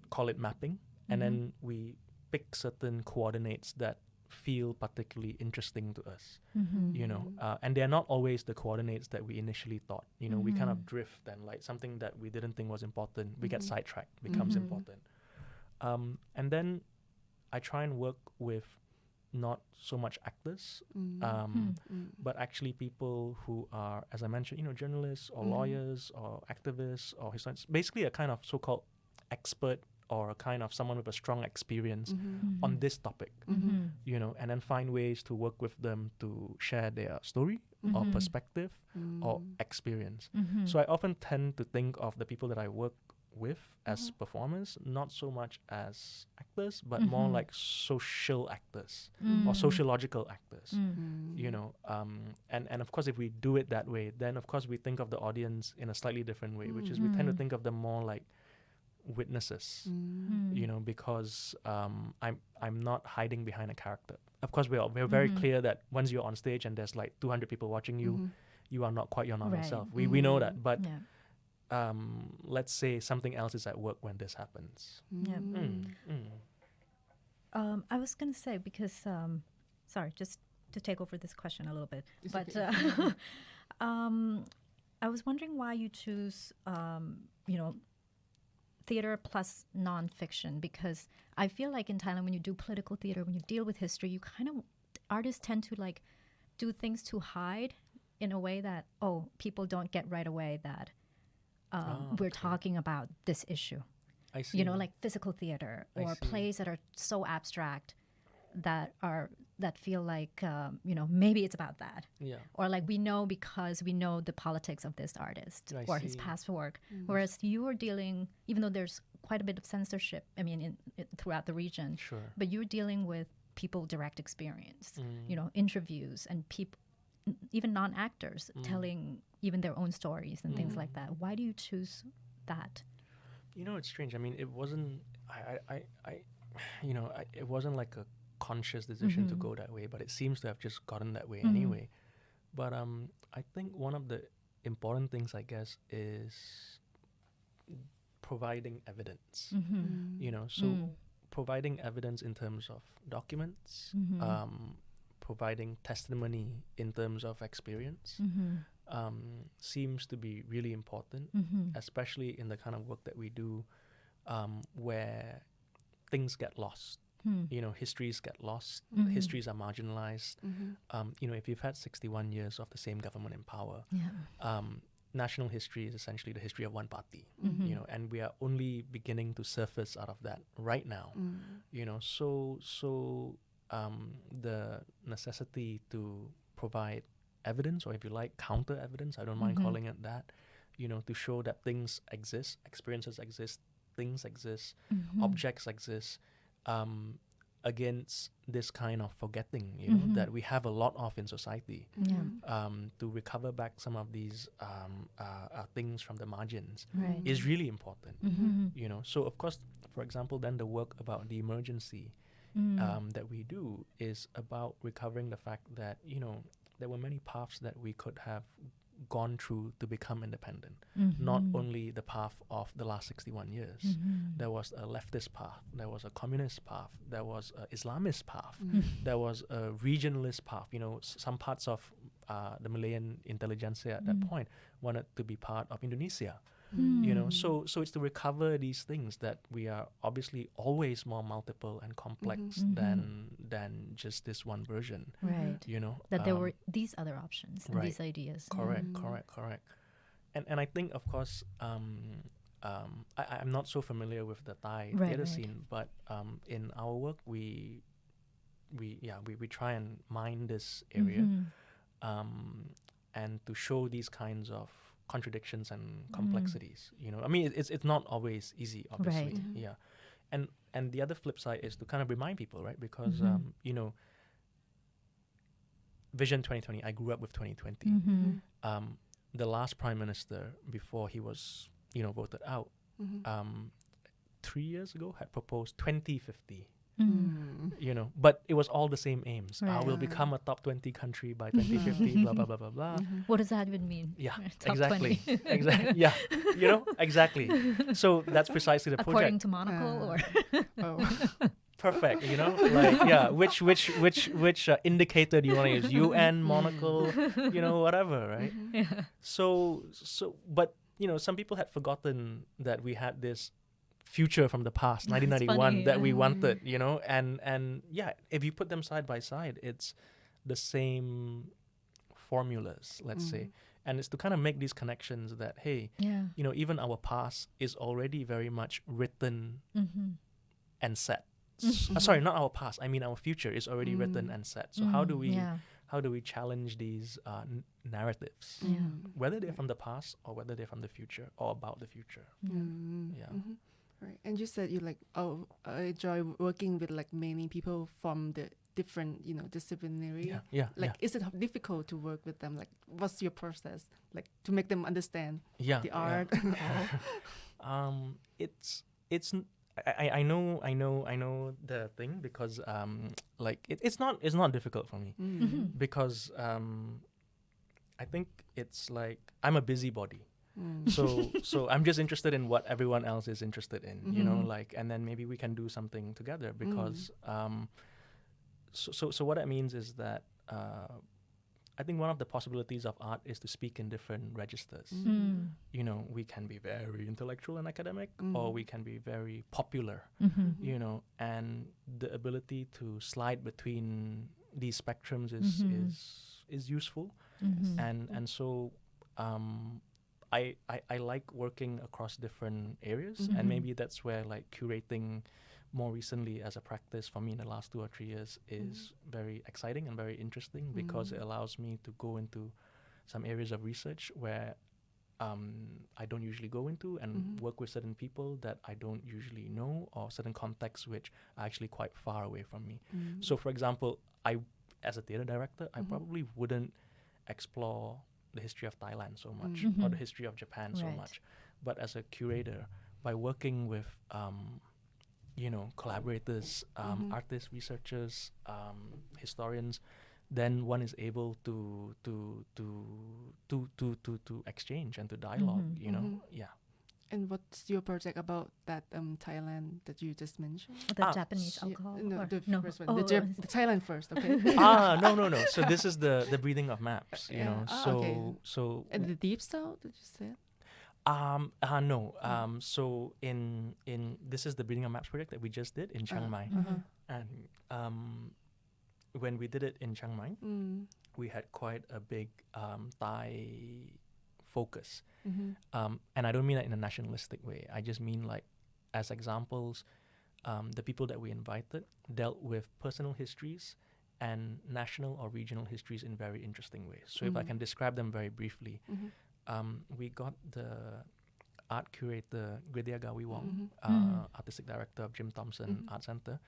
call it mapping, and then we pick certain coordinates that feel particularly interesting to us, and they're not always the coordinates that we initially thought. We kind of drift, and like something that we didn't think was important, we get sidetracked, becomes important. And then I try and work with not so much actors, but actually people who are, as I mentioned, journalists or lawyers or activists or historians, basically a kind of so-called expert or a kind of someone with a strong experience on this topic, and then find ways to work with them to share their story or perspective or experience. So I often tend to think of the people that I work with as performers, not so much as actors, but more like social actors or sociological actors, and of course, if we do it that way, then of course we think of the audience in a slightly different way, which is we tend to think of them more like witnesses, because I'm not hiding behind a character. Of course, we're very clear that once you're on stage and there's like 200 people watching you, you are not quite your normal self. We know that, but let's say something else is at work when this happens. I was going to say, because sorry, just to take over this question a little bit, but I was wondering why you choose theater plus nonfiction, because I feel like in Thailand, when you do political theater, when you deal with history, you kind of, artists tend to like do things to hide in a way that, people don't get right away that we're talking about this issue. I see. Like physical theater or plays that are so abstract that feel like, maybe it's about that. Yeah. Or like we know because we know the politics of this artist or his past work. Whereas you are dealing, even though there's quite a bit of censorship, I mean, throughout the region, but you're dealing with people direct experience, interviews and people, even non-actors telling even their own stories and things like that. Why do you choose that? It's strange. I mean, it wasn't, it wasn't like a conscious decision to go that way, but it seems to have just gotten that way anyway. But I think one of the important things, I guess, is providing evidence. So providing evidence in terms of documents, providing testimony in terms of experience, seems to be really important, especially in the kind of work that we do, where things get lost. Histories get lost, histories are marginalized. If you've had 61 years of the same government in power, national history is essentially the history of one party, and we are only beginning to surface out of that right now. So the necessity to provide evidence, or if you like, counter evidence, I don't mind calling it that, to show that things exist, experiences exist, things exist, objects exist, against this kind of forgetting, that we have a lot of in society, to recover back some of these things from the margins is really important, So of course, for example, then the work about the emergency that we do is about recovering the fact that, there were many paths that we could have gone through to become independent. Not only the path of the last 61 years. There was a leftist path, there was a communist path, there was an Islamist path, there was a regionalist path. Some parts of the Malayan intelligentsia at that point wanted to be part of Indonesia. So it's to recover these things that we are obviously always more multiple and complex than just this one version. Right. That there were these other options and these ideas. Correct. And I think, of course, I'm not so familiar with the Thai theatre scene, but in our work we try and mine this area, and to show these kinds of contradictions and complexities. I mean, it's not always easy, obviously. And the other flip side is to kind of remind people, right? Because Vision 2020, I grew up with 2020. The last prime minister, before he was voted out, 3 years ago had proposed 2050. But it was all the same aims. We'll become a top 20 country by 2050, blah, blah, blah, blah, blah. What does that even mean? Yeah, top exactly. 20. Exactly. Yeah, exactly. So that's precisely the project. According to Monocle or? Perfect, which indicator do you want to use? UN, Monocle, whatever, right? So, but, some people had forgotten that we had this future from the past, 1991, that we wanted, and if you put them side by side, it's the same formulas, let's say. And it's to kind of make these connections that, hey, even our past is already very much written and set. Sorry, not our past. I mean, our future is already written and set. So how do we challenge these narratives, whether they're from the past or whether they're from the future or about the future? Right. And you said you I enjoy working with many people from the different, disciplinary. Is it difficult to work with them? What's your process? To make them understand the art? I know the thing because it's not difficult for me because I think it's I'm a busybody. So I'm just interested in what everyone else is interested in, and then maybe we can do something together because so what that means is that I think one of the possibilities of art is to speak in different registers. We can be very intellectual and academic, or we can be very popular, and the ability to slide between these spectrums is useful. And so I like working across different areas, and maybe that's where curating more recently as a practice for me in the last 2 or 3 years is very exciting and very interesting because it allows me to go into some areas of research where I don't usually go into and work with certain people that I don't usually know, or certain contexts which are actually quite far away from me. So for example, I, as a theatre director, I probably wouldn't explore the history of Thailand so much or the history of Japan so much. But as a curator, by working with collaborators, artists, researchers, historians, then one is able to exchange and to dialogue. And what's your project about that Thailand that you just mentioned? The Japanese alcohol? First one. The Thailand first, okay? No. So this is the breathing of maps, So and the deep south, did you say? No. So in this is the breathing of maps project that we just did in Chiang Mai, and when we did it in Chiang Mai, we had quite a big Thai focus, and I don't mean that in a nationalistic way. I just mean as examples, the people that we invited dealt with personal histories and national or regional histories in very interesting ways. So if I can describe them very briefly. We got the art curator Gridia Gawi Wong, artistic director of Jim Thompson Art Center.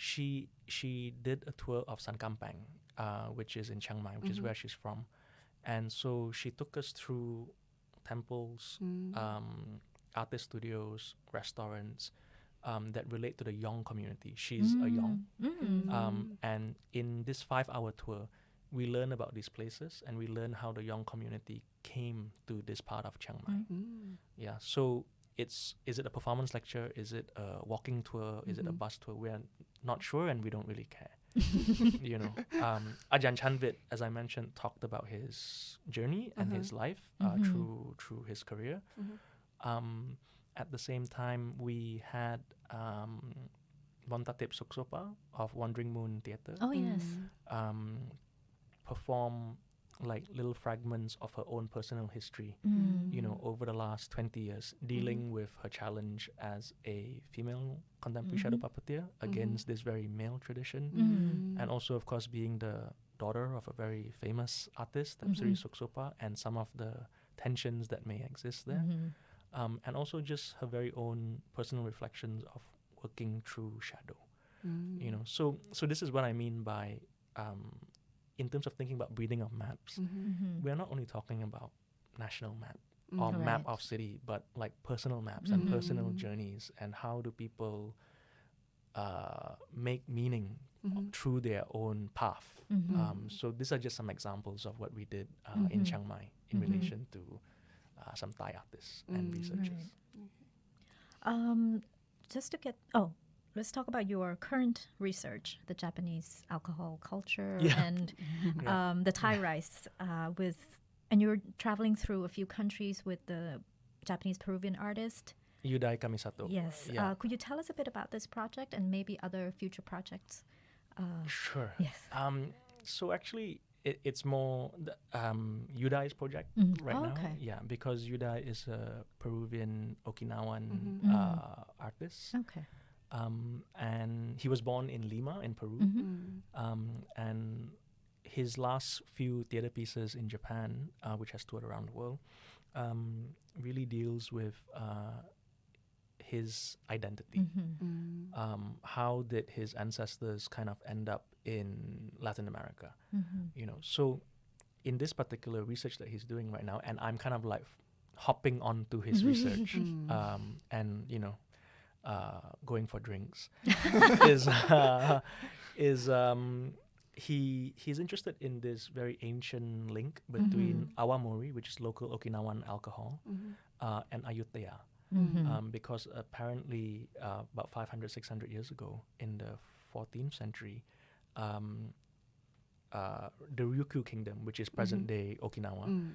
she did a tour of Sankampang, which is in Chiang Mai, which is where she's from, and so she took us through temples, artist studios, restaurants that relate to the Yong community. She's a Yong, and in this 5-hour tour, we learn about these places and we learn how the Yong community came to this part of Chiang Mai. Yeah, so is it a performance lecture? Is it a walking tour? Is it a bus tour? We're not sure and we don't really care. You know, Ajahn Chanvit, as I mentioned, talked about his journey and his life through his career. At the same time, we had Bontatep Suksopa of Wandering Moon Theatre perform like little fragments of her own personal history, you know, over the last 20 years, dealing with her challenge as a female contemporary shadow puppeteer against this very male tradition, and also, of course, being the daughter of a very famous artist, Sri Suksopa, and some of the tensions that may exist there, and also just her very own personal reflections of working through shadow, you know. So this is what I mean by in terms of thinking about breathing of maps, we're not only talking about national map or map of city, but like personal maps and personal journeys, and how do people make meaning through their own path. So these are just some examples of what we did in Chiang Mai in relation to some Thai artists and researchers. Just to get let's talk about your current research, the Japanese alcohol culture and the Thai rice and you're traveling through a few countries with the Japanese Peruvian artist. Yudai Kamisato. Yes. Could you tell us a bit about this project and maybe other future projects? Sure. Yes. So actually, it's more Yudai's project right now. Yeah, because Yudai is a Peruvian Okinawan artist. Okay. And he was born in Lima in Peru, and his last few theater pieces in Japan, which has toured around the world, really deals with his identity. How did his ancestors kind of end up in Latin America? You know, so in this particular research that he's doing right now, and I'm kind of like hopping onto his research, and you know, going for drinks, he's interested in this very ancient link between awamori, which is local Okinawan alcohol, and Ayutthaya, because apparently about 500-600 years ago in the 14th century, the Ryukyu kingdom, which is present-day Okinawa,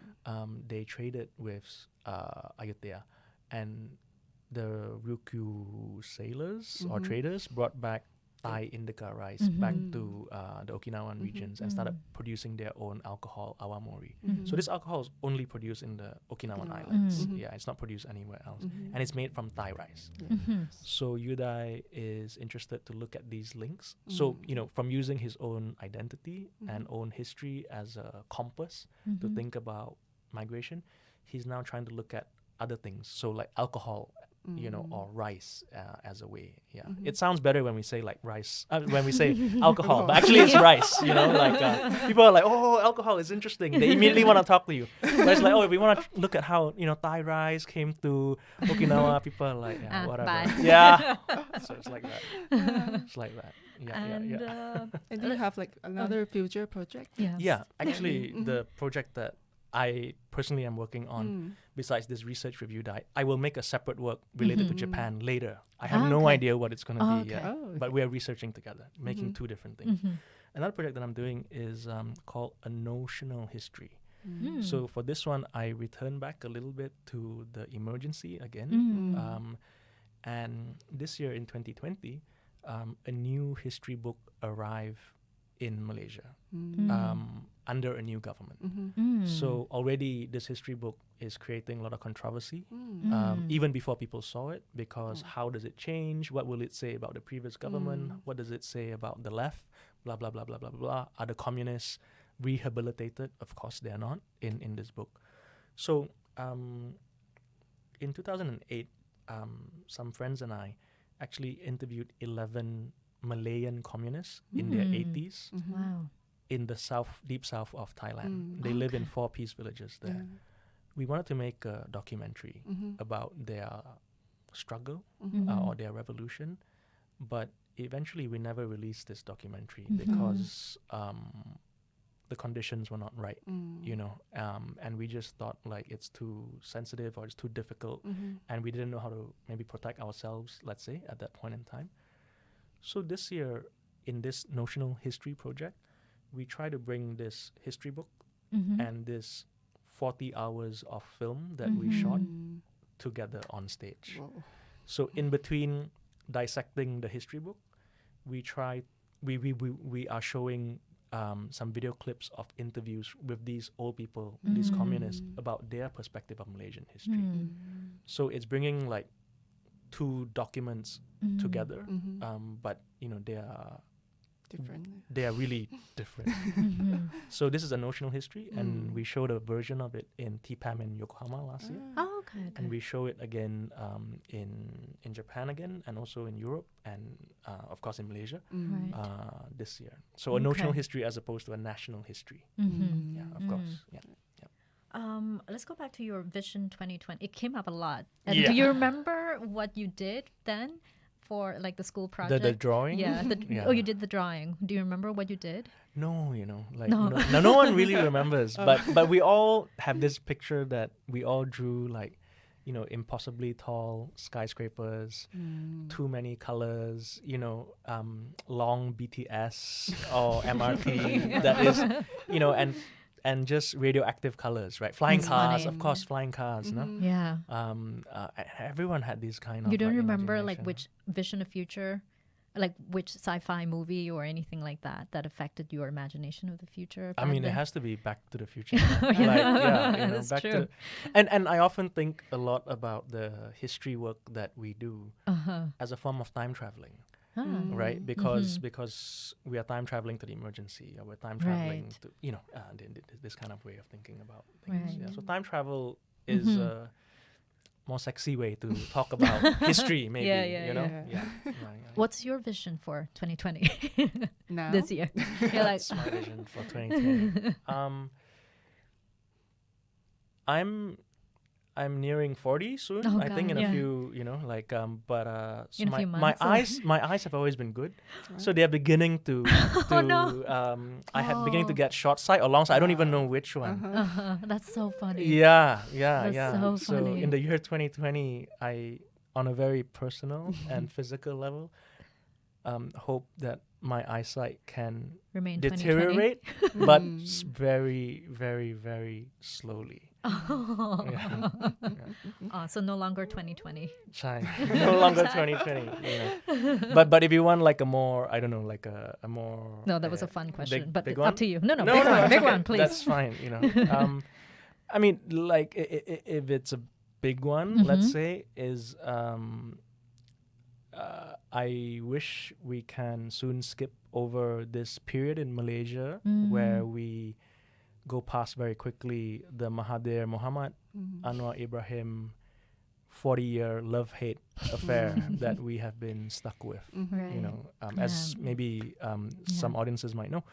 they traded with Ayutthaya, and the Ryukyu sailors or traders brought back Thai indica rice back to the Okinawan regions and started producing their own alcohol, awamori. So this alcohol is only produced in the Okinawan Islands. Yeah, it's not produced anywhere else. And it's made from Thai rice. So Yudai is interested to look at these links. So, you know, from using his own identity and own history as a compass to think about migration, he's now trying to look at other things. So like alcohol, you know, or rice as a way. Yeah, it sounds better when we say like rice, when we say alcohol, but actually it's rice. You know, like people are like, oh, alcohol is interesting. They immediately want to talk to you. But it's like, oh, if we want to look at how, you know, Thai rice came to Okinawa, people are like, yeah, whatever. Bye. Yeah, so it's like that. It's like that. Yeah, And do you have like another future project? Yeah, actually, the project that I personally am working on, besides this research review, I will make a separate work related to Japan later. I have no idea what it's going to be yet, but we are researching together, making two different things. Another project that I'm doing is called A Notional History. So for this one, I return back a little bit to the emergency again. And this year in 2020, a new history book arrived in Malaysia under a new government. So already this history book is creating a lot of controversy, even before people saw it, because how does it change? What will it say about the previous government? What does it say about the left? Blah, blah, blah, blah, blah, blah. Are the communists rehabilitated? Of course they're not in this book. So in 2008, some friends and I actually interviewed 11 Malayan communists in their 80s Wow. in the deep south of Thailand. They live in 4 peace villages there. We wanted to make a documentary about their struggle or their revolution, but eventually we never released this documentary because the conditions were not right, you know, and we just thought like it's too sensitive or it's too difficult, and we didn't know how to maybe protect ourselves, let's say, at that point in time. So this year, in this notional history project, we try to bring this history book and this 40 hours of film that we shot together on stage. Whoa. So in between dissecting the history book, we are showing some video clips of interviews with these old people, these communists, about their perspective of Malaysian history. So it's bringing like 2 documents together, but you know Different. they are really different. So this is a notional history, and we showed a version of it in TPAM in Yokohama last year. Oh, okay. And we show it again in Japan again, and also in Europe, and of course in Malaysia this year. So a notional history as opposed to a national history. Yeah, of course. Yeah. Let's go back to your Vision 2020. It came up a lot. And do you remember what you did then for like the school project? The drawing? Yeah. Oh, you did the drawing. Do you remember what you did? No, you know, like no one really remembers. But we all have this picture that we all drew like, you know, impossibly tall skyscrapers, too many colors, you know, long BTS or MRT that is, you know, and just radioactive colors, right? Flying cars, of course, flying cars, no? Yeah. Everyone had these kind of. You don't like, remember like which vision of future, like which sci-fi movie or anything like that affected your imagination of the future? I mean, it has to be Back to the Future. Yeah. Like, yeah, you know, That's back true. and I often think a lot about the history work that we do as a form of time traveling. Right, because we are time traveling to the emergency, or we're time traveling to, you know, this kind of way of thinking about things. Yeah. So time travel is a more sexy way to talk about history, maybe. You know. Yeah. What's your vision for 2020? Now? This year. You're like, That's my vision for 2020. I'm nearing 40 soon. Oh, I think God, in a few, you know, like but so in a few my months, my eyes have always been good, so they're beginning to I had beginning to get short sight or long sight. I don't even know which one. That's so funny. Yeah. That's so funny. in the year 2020, I, on a very personal and physical level, hope that my eyesight can Remain deteriorate, but very, very, very slowly. So no longer 2020. No longer 2020. You know. But if you want like a more, I don't know, like a more. No, that was a fun question, but big up one? to you. No, big one, please. That's fine. You know, I mean, like if it's a big one, let's say, is I wish we can soon skip over this period in Malaysia where we go past very quickly the Mahathir Mohamad, Anwar Ibrahim 40-year love-hate affair that we have been stuck with. You know, as maybe some audiences might know,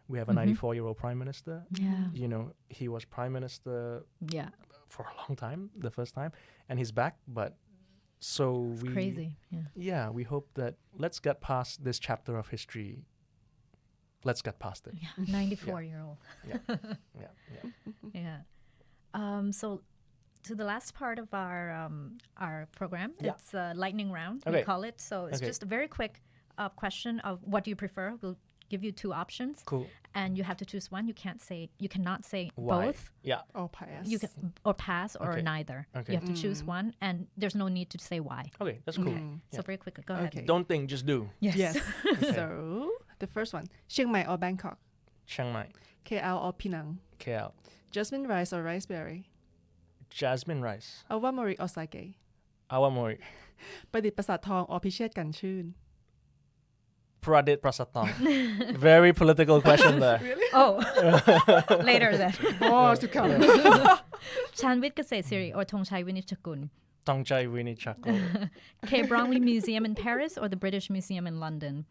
we have a 94-year-old prime minister. You know, he was prime minister for a long time, the first time, and he's back, but so it's crazy. Yeah, we hope that let's get past this chapter of history. Let's get past it. 94-year-old. Yeah. So to the last part of our program, it's a lightning round, we Okay. call it. So it's just a very quick question of what do you prefer. We'll give you 2 options. Cool. And you have to choose one. You cannot say Why? both. Yeah. Or pass. You can or pass or Okay. neither. Okay. You have to choose one, and there's no need to say why. Okay, that's cool. So very quickly, go ahead. Okay. Don't think, just do. Yes. So the first one, Chiang Mai or Bangkok, Chiang Mai, KL or Penang, KL, jasmine rice or raspberry, jasmine rice, awamori or sake, awamori, ประดิษฐ์ประสาททอง or พิเชษกันชื่น Pradit Prasattam. Very political question there. Oh, later then. More to come. Chanwit Kasesiri or Tongchai Winichakun. Tongchai Winichakul. K. Bromley Museum in Paris or the British Museum in London?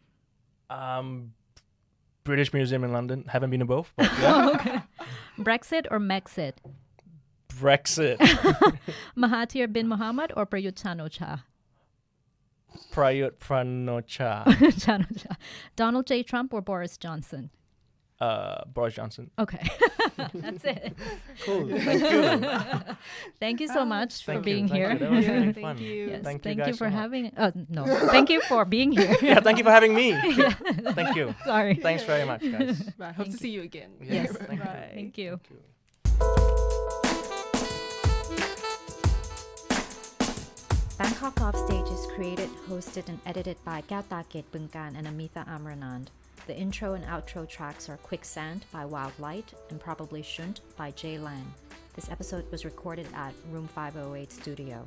British Museum in London. Haven't been to both. But yeah. Okay. Brexit or Mexit? Brexit. Mahathir bin Mohamad or Prayut Chan-o-cha? Prayut Chan-o-cha. Chan-o-cha. Donald J. Trump or Boris Johnson? Boris Johnson. Okay. That's it. Cool. Thank you. Thank you so much for Thank being you. here. Thank you. That was really Thank fun. you. Yes, Thank you thank guys you for so much. having. No, thank you for being here. Yeah, thank you for having me. Thank you. Sorry. Thanks very much, guys. Bye. Hope to see you again. Yes, Bye. Thank you. Thank you. Bangkok Offstage is created, hosted, and edited by Gautaket Bungan and Amitha Amranand. The intro and outro tracks are Quicksand by Wild Light and Probably Shouldn't by Jay Lang. This episode was recorded at Room 508 Studio.